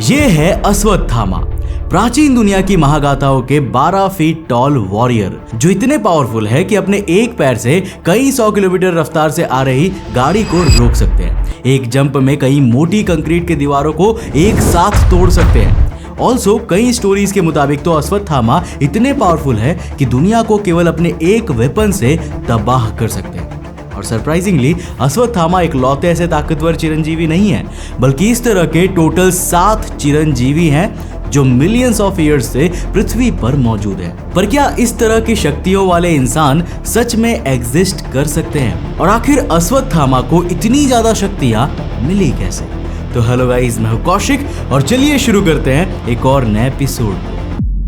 ये है अश्वत्थामा, प्राचीन दुनिया की महागाथाओं के 12 फीट टॉल वॉरियर, जो इतने पावरफुल है कि अपने एक पैर से कई 100 किलोमीटर रफ्तार से आ रही गाड़ी को रोक सकते हैं। एक जंप में कई मोटी कंक्रीट की दीवारों को एक साथ तोड़ सकते हैं। ऑल्सो कई स्टोरीज के मुताबिक तो अश्वत्थामा इतने पावरफुल है कि दुनिया को केवल अपने एक वेपन से तबाह कर सकते हैं। और सरप्राइजिंगली अश्वत्थामा एक लौते ऐसे ताकतवर चिरंजीवी नहीं है, बल्कि इस तरह के टोटल 7 चिरंजीवी हैं जो मिलियंस ऑफ ईयर्स से पृथ्वी पर मौजूद है। पर क्या इस तरह की शक्तियों वाले इंसान सच में एग्जिस्ट कर सकते हैं? और आखिर अश्वत्थामा को इतनी ज्यादा शक्तियां मिली कैसे? तो हेलो गाइस, मैं हूं कौशिक और चलिए शुरू करते हैं एक और नए एपिसोड।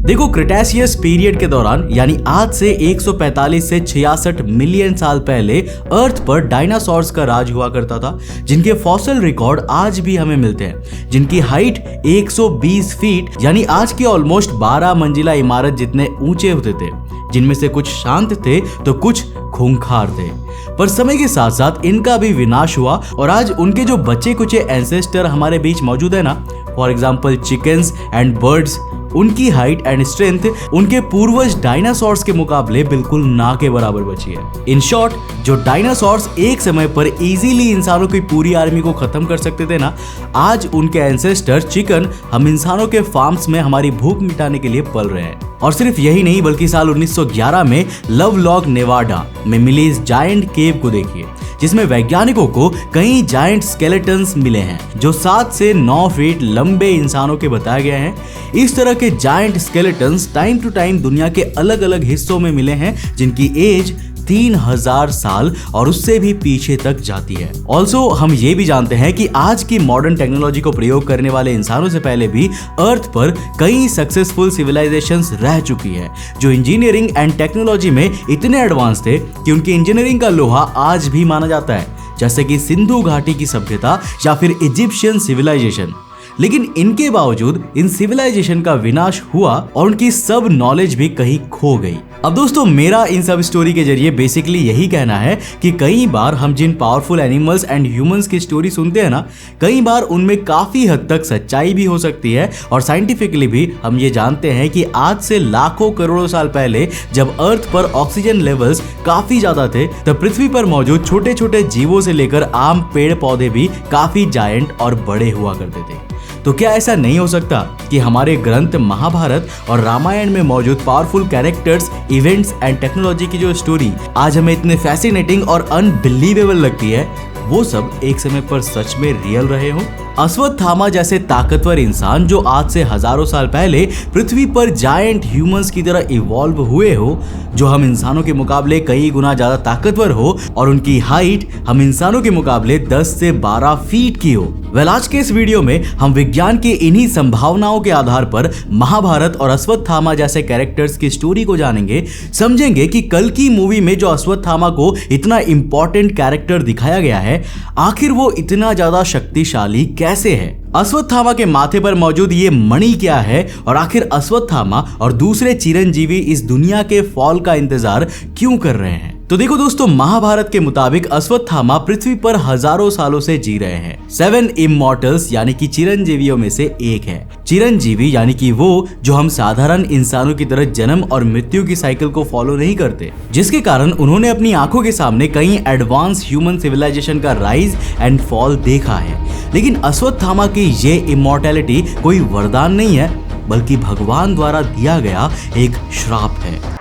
देखो, क्रिटेशियस पीरियड के दौरान यानी आज से 145 से 66 मिलियन साल पहले अर्थ पर डायनासोर्स का राज हुआ करता था, जिनके फॉसिल रिकॉर्ड आज भी हमें मिलते हैं, जिनकी हाइट 120 फीट यानी आज की ऑलमोस्ट 12 मंजिला इमारत जितने ऊंचे होते थे, जिनमें से कुछ शांत थे तो कुछ खूंखार थे। पर समय के साथ साथ इनका भी विनाश हुआ और आज उनके जो बचे कुचे एंसेस्टर हमारे बीच मौजूद है ना, for example chickens and birds, उनकी हाइट एंड स्ट्रेंथ उनके पूर्वज डायनासोर्स के मुकाबले बिल्कुल ना के बराबर बची है। इन शॉर्ट, जो डायनासोर्स एक समय पर इजीली इंसानों की पूरी आर्मी को खत्म कर सकते थे ना, आज उनके एंसेस्टर चिकन हम इंसानों के फार्म्स में हमारी भूख मिटाने के लिए पल रहे हैं। और सिर्फ यही नहीं, बल्कि साल 1911 में लवलॉक नेवाडा में मिली इस जायंट केव को देखिए, जिसमें वैज्ञानिकों को कई जायंट स्केलेटन्स मिले हैं जो 7 से 9 फीट लंबे इंसानों के बताए गए हैं। इस तरह के giant skeletons time to time दुनिया के अलग अलग हिस्सों में मिले हैं, जिनकी एज 3000 साल और उससे भी पीछे तक जाती है। ऑल्सो हम ये भी जानते हैं कि आज की मॉडर्न टेक्नोलॉजी को प्रयोग करने वाले इंसानों से पहले भी अर्थ पर कई सक्सेसफुल सिविलाइजेशंस रह चुकी है, जो इंजीनियरिंग एंड टेक्नोलॉजी में इतने एडवांस थे कि उनकी इंजीनियरिंग का लोहा आज भी माना जाता है, जैसे कि सिंधु घाटी की सभ्यता या फिर इजिप्शियन सिविलाइजेशन। लेकिन इनके बावजूद इन सिविलाइजेशन का विनाश हुआ और उनकी सब नॉलेज भी कहीं खो गई। अब दोस्तों, मेरा इन सब स्टोरी के जरिए बेसिकली यही कहना है कि कई बार हम जिन पावरफुल एनिमल्स एंड ह्यूमंस की स्टोरी सुनते हैं ना, कई बार उनमें काफी हद तक सच्चाई भी हो सकती है। और साइंटिफिकली भी हम ये जानते हैं कि आज से लाखों करोड़ों साल पहले जब अर्थ पर ऑक्सीजन लेवल्स काफी ज्यादा थे, तब पृथ्वी पर मौजूद छोटे छोटे जीवों से लेकर आम पेड़ पौधे भी काफी जायंट और बड़े हुआ करते थे। तो क्या ऐसा नहीं हो सकता कि हमारे ग्रंथ महाभारत और रामायण में मौजूद powerful characters, events and technology की जो स्टोरी आज हमें इतने फैसिनेटिंग और अनबिलीवेबल लगती है, वो सब एक समय पर सच में रियल रहे हो? अश्वत्थामा जैसे ताकतवर इंसान जो आज से हजारों साल पहले पृथ्वी पर जायंट ह्यूमंस की तरह इवॉल्व हुए हो, जो हम इंसानों के मुकाबले कई गुना ज्यादा ताकतवर हो और उनकी हाइट हम इंसानों के मुकाबले 10 से 12 फीट की हो। आज के इस वीडियो में हम विज्ञान के इन्हीं संभावनाओं के आधार पर महाभारत और अश्वत्थामा जैसे कैरेक्टर्स की स्टोरी को जानेंगे, समझेंगे कि कल की मूवी में जो अश्वत्थामा को इतना इंपॉर्टेंट कैरेक्टर दिखाया गया है, आखिर वो इतना ज्यादा शक्तिशाली कैसे है। अश्वत्थामा के माथे पर मौजूद ये मणि क्या है और आखिर अश्वत्थामा और दूसरे चिरंजीवी इस दुनिया के फॉल का इंतजार क्यों कर रहे हैं? तो देखो दोस्तों, महाभारत के मुताबिक अश्वत्थामा पृथ्वी पर हजारों सालों से जी रहे हैं। 7 इमॉर्टल्स यानी कि चिरंजीवियों में से एक है। चिरंजीवी यानी कि वो जो हम साधारण इंसानों की तरह जन्म और मृत्यु की साइकिल को फॉलो नहीं करते, जिसके कारण उन्होंने अपनी आंखों के सामने कई एडवांस ह्यूमन सिविलाइजेशन का राइज एंड फॉल देखा है। लेकिन अश्वत्थामा की ये इमॉर्टैलिटी कोई वरदान नहीं है, बल्कि भगवान द्वारा दिया गया एक श्राप है।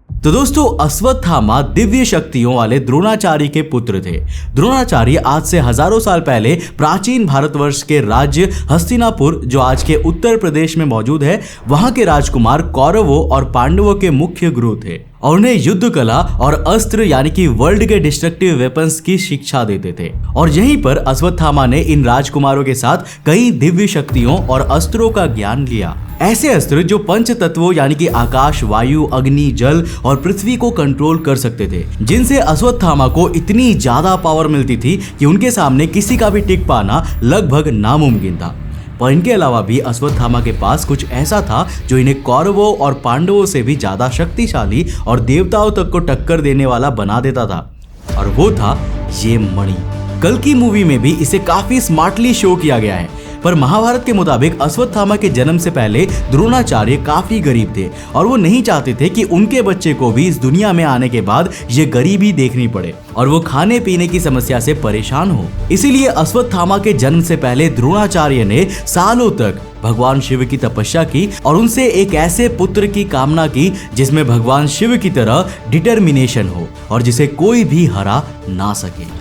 तो दोस्तों, अश्वत्थामा दिव्य शक्तियों वाले द्रोणाचार्य के पुत्र थे। द्रोणाचार्य आज से हजारों साल पहले प्राचीन भारतवर्ष के राज्य हस्तिनापुर, जो आज के उत्तर प्रदेश में मौजूद है, वहां के राजकुमार कौरवों और पांडवों के मुख्य गुरु थे और उन्हें युद्ध कला और अस्त्र यानी कि वर्ल्ड के डिस्ट्रक्टिव वेपन्स की शिक्षा देते थे। और यहीं पर अश्वत्थामा ने इन राजकुमारों के साथ कई दिव्य शक्तियों और अस्त्रों का ज्ञान लिया। ऐसे अस्त्र जो पंच तत्वों यानी कि आकाश, वायु, अग्नि, जल और पृथ्वी को कंट्रोल कर सकते थे, जिनसे अश्वत्थामा को इतनी ज्यादा पावर मिलती थी कि उनके सामने किसी का भी टिक पाना लगभग नामुमकिन था। पर इनके अलावा भी अश्वत्थामा के पास कुछ ऐसा था जो इन्हें कौरवों और पांडवों से भी ज्यादा शक्तिशाली और देवताओं तक को टक्कर देने वाला बना देता था, और वो था ये मणि। कल्कि मूवी में भी इसे काफी स्मार्टली शो किया गया है। पर महाभारत के मुताबिक अश्वत्थामा के जन्म से पहले द्रोणाचार्य काफी गरीब थे और वो नहीं चाहते थे कि उनके बच्चे को भी इस दुनिया में आने के बाद ये गरीबी देखनी पड़े और वो खाने पीने की समस्या से परेशान हो। इसीलिए अश्वत्थामा के जन्म से पहले द्रोणाचार्य ने सालों तक भगवान शिव की तपस्या की और उनसे एक ऐसे पुत्र की कामना की जिसमें भगवान शिव की तरह डिटर्मिनेशन हो और जिसे कोई भी हरा ना सके।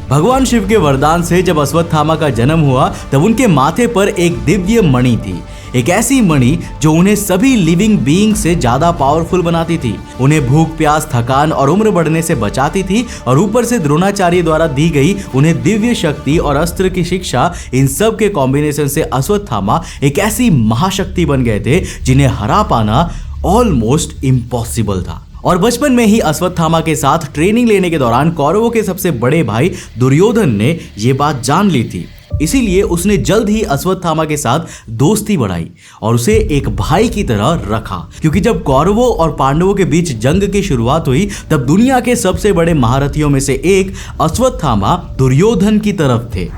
भगवान शिव के वरदान से जब अश्वत्थामा का जन्म हुआ तब उनके माथे पर एक दिव्य मणि थी, एक ऐसी मणि जो उन्हें सभी लिविंग बीइंग से ज्यादा पावरफुल बनाती थी, उन्हें भूख प्यास थकान और उम्र बढ़ने से बचाती थी और ऊपर से द्रोणाचार्य द्वारा दी गई उन्हें दिव्य शक्ति और अस्त्र की शिक्षा, इन सब के कॉम्बिनेशन से अश्वत्थामा एक ऐसी महाशक्ति बन गए थे जिन्हें हरा पाना ऑलमोस्ट इम्पॉसिबल था। और बचपन में ही अश्वत्थामा के साथ ट्रेनिंग लेने के दौरान कौरवों के सबसे बड़े भाई दुर्योधन ने ये बात जान ली थी, इसीलिए उसने जल्द ही अश्वत्थामा के साथ दोस्ती बढ़ाई और उसे एक भाई की तरह रखा, क्योंकि जब कौरवों और पांडवों के बीच जंग की शुरुआत हुई तब दुनिया के सबसे बड़े महारथियों में से एक अश्वत्थामा दुर्योधन की तरफ थे,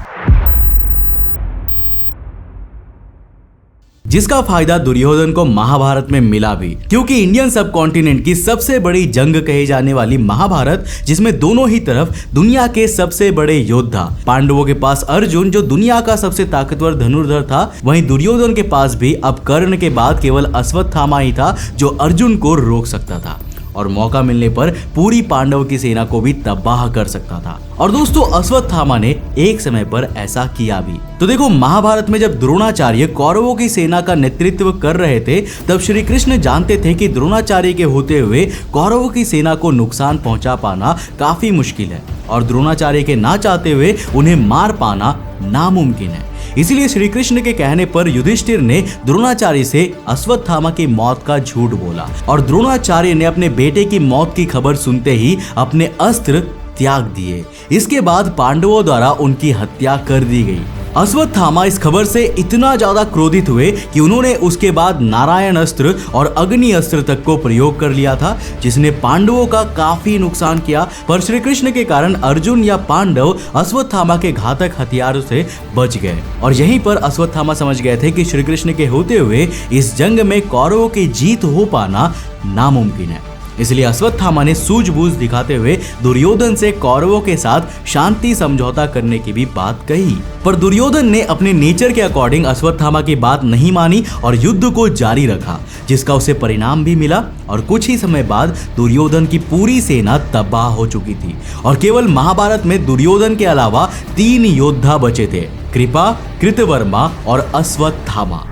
जिसका फायदा दुर्योधन को महाभारत में मिला भी, क्योंकि इंडियन सब कॉन्टिनेंट की सबसे बड़ी जंग कही जाने वाली महाभारत, जिसमें दोनों ही तरफ दुनिया के सबसे बड़े योद्धा, पांडवों के पास अर्जुन जो दुनिया का सबसे ताकतवर धनुर्धर था, वहीं दुर्योधन के पास भी अब कर्ण के बाद केवल अश्वत्थामा ही था जो अर्जुन को रोक सकता था और मौका मिलने पर पूरी पांडव की सेना को भी तबाह कर सकता था। और दोस्तों अश्वत्थामा ने एक समय पर ऐसा किया भी। तो देखो, महाभारत में जब द्रोणाचार्य कौरवों की सेना का नेतृत्व कर रहे थे तब श्री कृष्ण जानते थे कि द्रोणाचार्य के होते हुए कौरवों की सेना को नुकसान पहुंचा पाना काफी मुश्किल है और द्रोणाचार्य के ना चाहते हुए उन्हें मार पाना नामुमकिन है। इसलिए श्री कृष्ण के कहने पर युधिष्ठिर ने द्रोणाचार्य से अश्वत्थामा की मौत का झूठ बोला और द्रोणाचार्य ने अपने बेटे की मौत की खबर सुनते ही अपने अस्त्र त्याग दिए। इसके बाद पांडवों द्वारा उनकी हत्या कर दी गई। अश्वत्थामा इस खबर से इतना ज्यादा क्रोधित हुए कि उन्होंने उसके बाद नारायण अस्त्र और अग्नि अस्त्र तक को प्रयोग कर लिया था, जिसने पांडवों का काफी नुकसान किया। पर श्री कृष्ण के कारण अर्जुन या पांडव अश्वत्थामा के घातक हथियारों से बच गए और यहीं पर अश्वत्थामा समझ गए थे कि श्री कृष्ण के होते हुए इस जंग में कौरवों की जीत हो पाना नामुमकिन है। इसलिए अश्वत्थामा ने सूझबूझ दिखाते हुए दुर्योधन से कौरवों के साथ शांति समझौता करने की भी बात कही, पर दुर्योधन ने अपने नेचर के अकॉर्डिंग अश्वत्थामा की बात नहीं मानी और युद्ध को जारी रखा, जिसका उसे परिणाम भी मिला और कुछ ही समय बाद दुर्योधन की पूरी सेना तबाह हो चुकी थी और केवल महाभारत में दुर्योधन के अलावा 3 योद्धा बचे थे, कृपा, कृतवर्मा और अश्वत्थामा।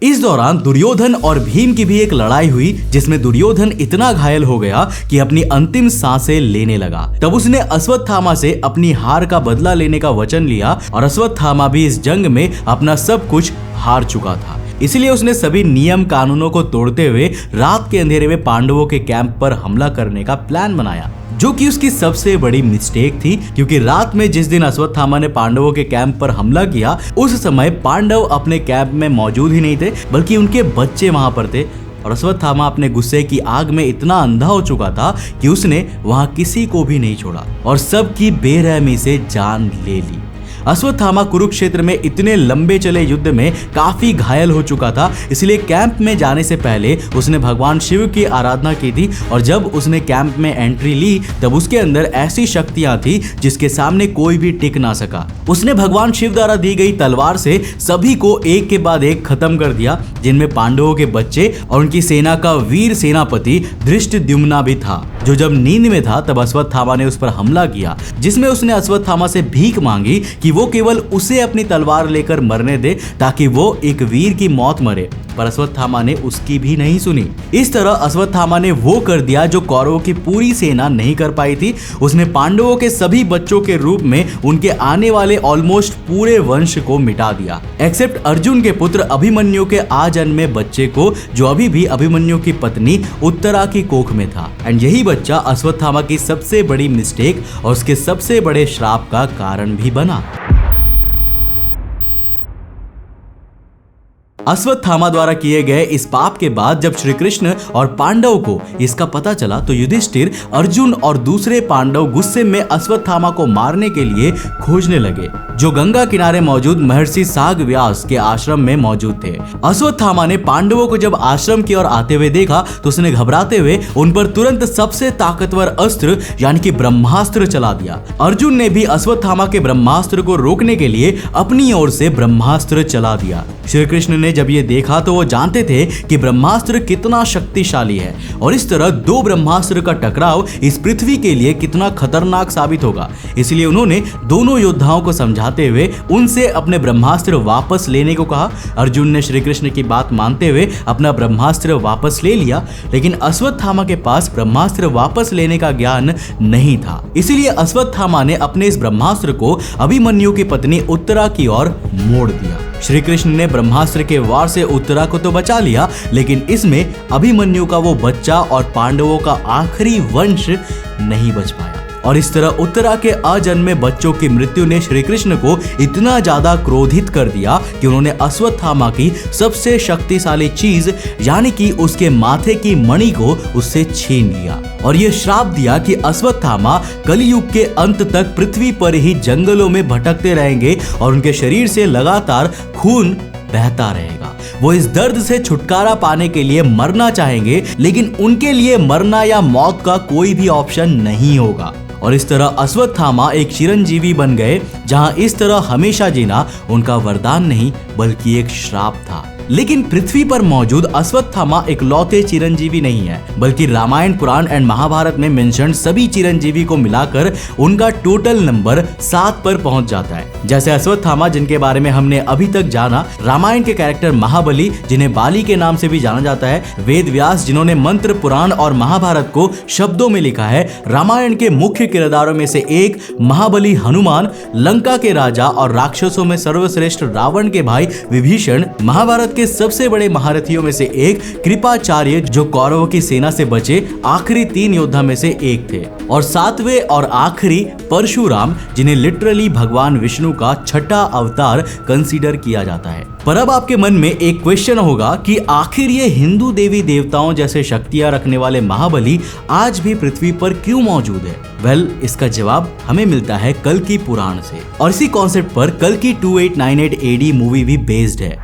इस दौरान दुर्योधन और भीम की भी एक लड़ाई हुई, जिसमें दुर्योधन इतना घायल हो गया कि अपनी अंतिम सांसें लेने लगा। तब उसने अश्वत्थामा से अपनी हार का बदला लेने का वचन लिया और अश्वत्थामा भी इस जंग में अपना सब कुछ हार चुका था। इसलिए उसने सभी नियम कानूनों को तोड़ते हुए रात के अंधेरे में पांडवों के कैंप पर हमला करने का प्लान बनाया, जो कि उसकी सबसे बड़ी मिस्टेक थी, क्योंकि रात में जिस दिन अश्वत्थामा ने पांडवों के कैंप पर हमला किया उस समय पांडव अपने कैंप में मौजूद ही नहीं थे, बल्कि उनके बच्चे वहां पर थे और अश्वत्थामा अपने गुस्से की आग में इतना अंधा हो चुका था कि उसने वहां किसी को भी नहीं छोड़ा और सबकी बेरहमी से जान ले ली। अश्वत्थामा कुरुक्षेत्र में इतने लंबे चले युद्ध में काफी घायल हो चुका था, इसलिए कैंप में जाने से पहले उसने भगवान शिव की आराधना की थी और जब उसने कैंप में एंट्री ली तब उसके अंदर ऐसी शक्तियां थी जिसके सामने कोई भी टिक ना सका। उसने भगवान शिव द्वारा दी गई तलवार से सभी को एक के बाद एक खत्म कर दिया, जिनमें पांडवों के बच्चे और उनकी सेना का वीर सेनापति धृष्टद्युम्न भी था, जो जब नींद में था तब अश्वत्थामा ने उस पर हमला किया, जिसमें उसने अश्वत्थामा से भीख मांगी कि वो केवल उसे अपनी तलवार लेकर मरने दे ताकि वो एक वीर की मौत मरे, पर अश्वत्थामा ने उसकी भी नहीं सुनी। इस तरह अश्वत्थामा ने वो कर दिया जो कौरवों की पूरी सेना नहीं कर पाई थी। उसने पांडवों के सभी बच्चों के रूप में उनके आने वाले ऑलमोस्ट पूरे वंश को मिटा दिया, एक्सेप्ट अर्जुन के पुत्र अभिमन्यु के आजन्मे बच्चे को, जो अभी भी अभिमन्यु की पत्नी उत्तरा की कोख में था। एंड यही बच्चा अश्वत्थामा की सबसे बड़ी मिस्टेक और उसके सबसे बड़े श्राप का कारण भी बना। अश्वत्थामा द्वारा किए गए इस पाप के बाद जब श्री कृष्ण और पांडव को इसका पता चला तो युधिष्ठिर, अर्जुन और दूसरे पांडव गुस्से में अश्वत्थामा को मारने के लिए खोजने लगे, जो गंगा किनारे मौजूद महर्षि साग व्यास के आश्रम में मौजूद थे। अश्वत्थामा ने पांडवों को जब आश्रम की ओर आते हुए देखा तो उसने घबराते हुए उन पर तुरंत सबसे ताकतवर अस्त्र यानी कि ब्रह्मास्त्र चला दिया। अर्जुन ने भी अश्वत्थामा के ब्रह्मास्त्र को रोकने के लिए अपनी ओर से ब्रह्मास्त्र चला दिया। श्री कृष्ण ने जब ये देखा तो वो जानते थे कि ब्रह्मास्त्र कितना शक्तिशाली है और इस तरह दो ब्रह्मास्त्र का टकराव इस पृथ्वी के लिए कितना खतरनाक साबित होगा। इसलिए उन्होंने दोनों योद्धाओं को समझाते हुए उनसे अपने ब्रह्मास्त्र वापस लेने को कहा। अर्जुन ने श्री कृष्ण की बात मानते हुए अपना ब्रह्मास्त्र वापस ले लिया, लेकिन अश्वत्थामा के पास ब्रह्मास्त्र वापस लेने का ज्ञान नहीं था। इसीलिए अश्वत्थामा ने अपने इस ब्रह्मास्त्र को अभिमन्यु की पत्नी उत्तरा की ओर मोड़ दिया। श्री कृष्ण ने ब्रह्मास्त्र के वार से उत्तरा को तो बचा लिया, लेकिन इसमें अभिमन्यु का वो बच्चा और पांडवों का आखिरी वंश नहीं बच पाया। और इस तरह उत्तरा के अजन्मे बच्चों की मृत्यु ने श्री कृष्ण को इतना ज्यादा क्रोधित कर दिया कि उन्होंने अश्वत्थामा की सबसे शक्तिशाली चीज यानी कि उसके माथे की मणि को उससे छीन लिया और यह श्राप दिया कि अश्वत्थामा कलियुग के अंत तक पृथ्वी पर ही जंगलों में भटकते रहेंगे और उनके शरीर से लगातार खून बहता रहेगा। वो इस दर्द से छुटकारा पाने के लिए मरना चाहेंगे, लेकिन उनके लिए मरना या मौत का कोई भी ऑप्शन नहीं होगा। और इस तरह अश्वत्थामा एक चिरंजीवी बन गए, जहां इस तरह हमेशा जीना उनका वरदान नहीं बल्कि एक श्राप था। लेकिन पृथ्वी पर मौजूद अश्वत्थामा एक लौते चिरंजीवी नहीं है, बल्कि रामायण, पुराण एंड महाभारत में मेंशन सभी चिरंजीवी को मिलाकर उनका टोटल नंबर 7 पर पहुंच जाता है। जैसे अश्वत्थामा जिनके बारे में हमने अभी तक जाना, रामायण के कैरेक्टर महाबली जिन्हें बाली के नाम से भी जाना जाता है, वेद व्यास जिन्होंने मंत्र, पुराण और महाभारत को शब्दों में लिखा है, रामायण के मुख्य किरदारों में से एक महाबली हनुमान, लंका के राजा और राक्षसों में सर्वश्रेष्ठ रावण के भाई विभीषण, महाभारत के सबसे बड़े महारथियों में से एक कृपाचार्य जो कौरवों की सेना से बचे आखिरी 3 योद्धा में से एक थे, और 7वें और आखिरी परशुराम जिन्हें लिटरली भगवान विष्णु का छठा अवतार कंसीडर किया जाता है। पर अब आपके मन में एक क्वेश्चन होगा कि आखिर ये हिंदू देवी देवताओं जैसे शक्तियां रखने वाले महाबली आज भी पृथ्वी पर क्यों मौजूद है? वेल, इसका जवाब हमें मिलता है कल्कि पुराण से, और इसी कॉन्सेप्ट पर कल्कि 2898 AD मूवी भी बेस्ड है।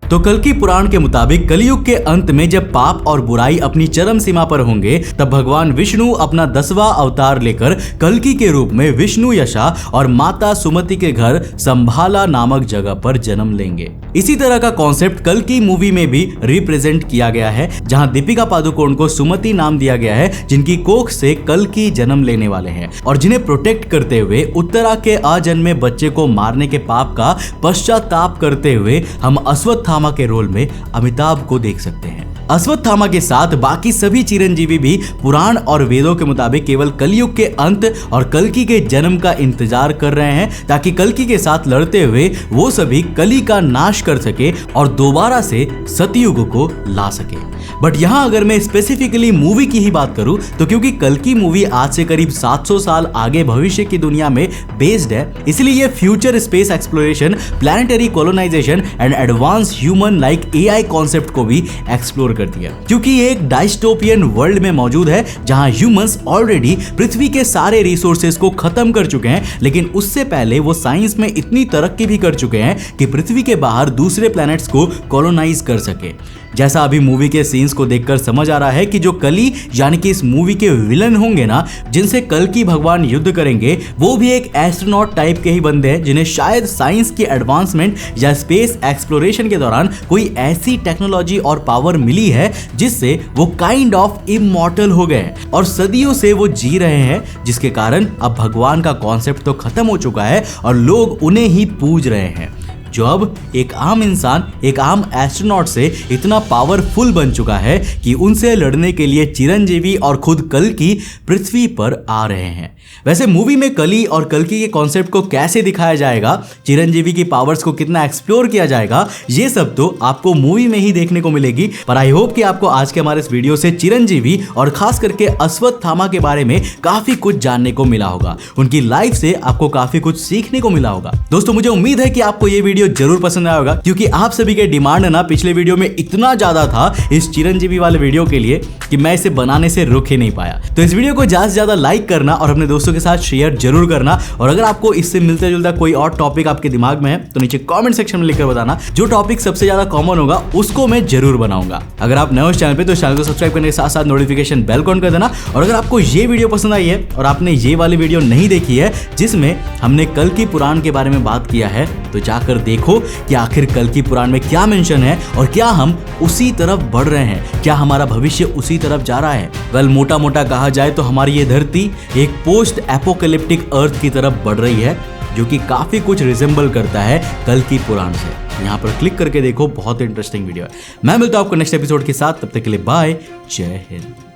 तो कल्कि पुराण के मुताबिक कलयुग के अंत में जब पाप और बुराई अपनी चरम सीमा पर होंगे, तब भगवान विष्णु अपना 10वां अवतार लेकर कल्कि के रूप में विष्णु यशा और माता सुमति के घर संभाला नामक जगह पर जन्म लेंगे। इसी तरह का कॉन्सेप्ट कल्कि मूवी में भी रिप्रेजेंट किया गया है, जहां दीपिका पादुकोण को सुमति नाम दिया गया है, जिनकी कोख से कल्कि जन्म लेने वाले हैं और जिन्हें प्रोटेक्ट करते हुए उत्तरा के अजन्मे बच्चे को मारने के पाप का पश्चाताप करते हुए हम अश्वत्थामा के रोल में अमिताभ को देख सकते हैं। अश्वत्थामा के साथ बाकी सभी चिरंजीवी भी पुराण और वेदों के मुताबिक केवल कलयुग के अंत और कल्कि के जन्म का इंतजार कर रहे हैं, ताकि कल्कि के साथ लड़ते हुए वो सभी कली का नाश कर सके और दोबारा से सतयुग को ला सके। बट यहाँ अगर मैं स्पेसिफिकली मूवी की ही बात करूं तो क्योंकि कल्कि मूवी आज से करीब 700 साल आगे भविष्य की दुनिया में बेस्ड है, इसलिए ये future space exploration, planetary colonisation and advance human like AI concept को भी एक्सप्लोर करती है, क्योंकि ये एक डायस्टोपियन वर्ल्ड में मौजूद है जहां ह्यूमंस ऑलरेडी पृथ्वी के सारे रिसोर्सेज को खत्म कर चुके हैं, लेकिन उससे पहले वो साइंस में इतनी तरक्की भी कर चुके हैं कि पृथ्वी के बाहर दूसरे प्लैनेट्स को कॉलोनाइज कर सके। जैसा अभी मूवी के सीन्स को देखकर समझ आ रहा है कि जो कली यानी कि इस मूवी के विलन होंगे ना, जिनसे कल्कि भगवान युद्ध करेंगे, वो भी एक एस्ट्रोनॉट टाइप के ही बंदे हैं, जिन्हें शायद साइंस की एडवांसमेंट या स्पेस एक्सप्लोरेशन के दौरान कोई ऐसी टेक्नोलॉजी और पावर मिली है जिससे वो काइंड ऑफ इमॉर्टल हो गए और सदियों से वो जी रहे हैं, जिसके कारण अब भगवान का कॉन्सेप्ट तो खत्म हो चुका है और लोग उन्हें ही पूज रहे हैं। जो अब एक आम इंसान, एक आम एस्ट्रोनॉट से इतना पावरफुल बन चुका है कि उनसे लड़ने के लिए चिरंजीवी और खुद कल्कि पृथ्वी पर आ रहे हैं। वैसे मूवी में कली और कल्कि के कॉन्सेप्ट को कैसे दिखाया जाएगा, चिरंजीवी की पावर्स को कितना एक्सप्लोर किया जाएगा, ये सब तो आपको मूवी में ही देखने को मिलेगी। पर आई होप कि आपको आज के हमारे इस वीडियो से चिरंजीवी और खास करके अश्वत्थामा के बारे में काफी कुछ जानने को मिला होगा, उनकी लाइफ से आपको काफी कुछ सीखने को मिला होगा। दोस्तों मुझे उम्मीद है कि आपको ये वीडियो जरूर पसंद आया होगा, क्योंकि आप सभी के डिमांड ना पिछले वीडियो में इतना ज्यादा था इस चिरंजीवी वाले वीडियो के लिए कि मैं इसे बनाने से रुक ही नहीं पाया। तो इस वीडियो को ज्यादा से ज्यादा लाइक करना और अपने दोस्तों के साथ शेयर जरूर करना। और अगर आपको इससे मिलता जुलता कोई और टॉपिक आपके दिमाग में है तो नीचे कमेंट सेक्शन में लिखकर बताना। जो टॉपिक सबसे ज्यादा कॉमन होगा उसको मैं जरूर बनाऊंगा। अगर आप नए हो इस चैनल पे तो चैनल को सब्सक्राइब करने के साथ साथ नोटिफिकेशन बेल को ऑन कर देना। और अगर आपको ये वीडियो पसंद आई है और आपने ये वाली वीडियो नहीं देखी है जिसमें हमने कल्कि पुराण के बारे में बात किया है, तो जाकर देखो कि आखिर कल्कि पुराण में क्या मेंशन है और क्या हम उसी तरफ बढ़ रहे हैं, क्या हमारा भविष्य उसी तरफ जा रहा है। वेल मोटा मोटा कहा जाए तो हमारी ये धरती एक पोस्ट एपोकैलिप्टिक अर्थ की तरफ बढ़ रही है, जो कि काफी कुछ रिजेंबल करता है कल्कि पुराण से। यहाँ पर क्लिक करके देखो, बहुत इंटरेस्टिंग वीडियो है। मैं मिलता हूं आपको नेक्स्ट एपिसोड के साथ, तब तक के लिए बाय, जय हिंद।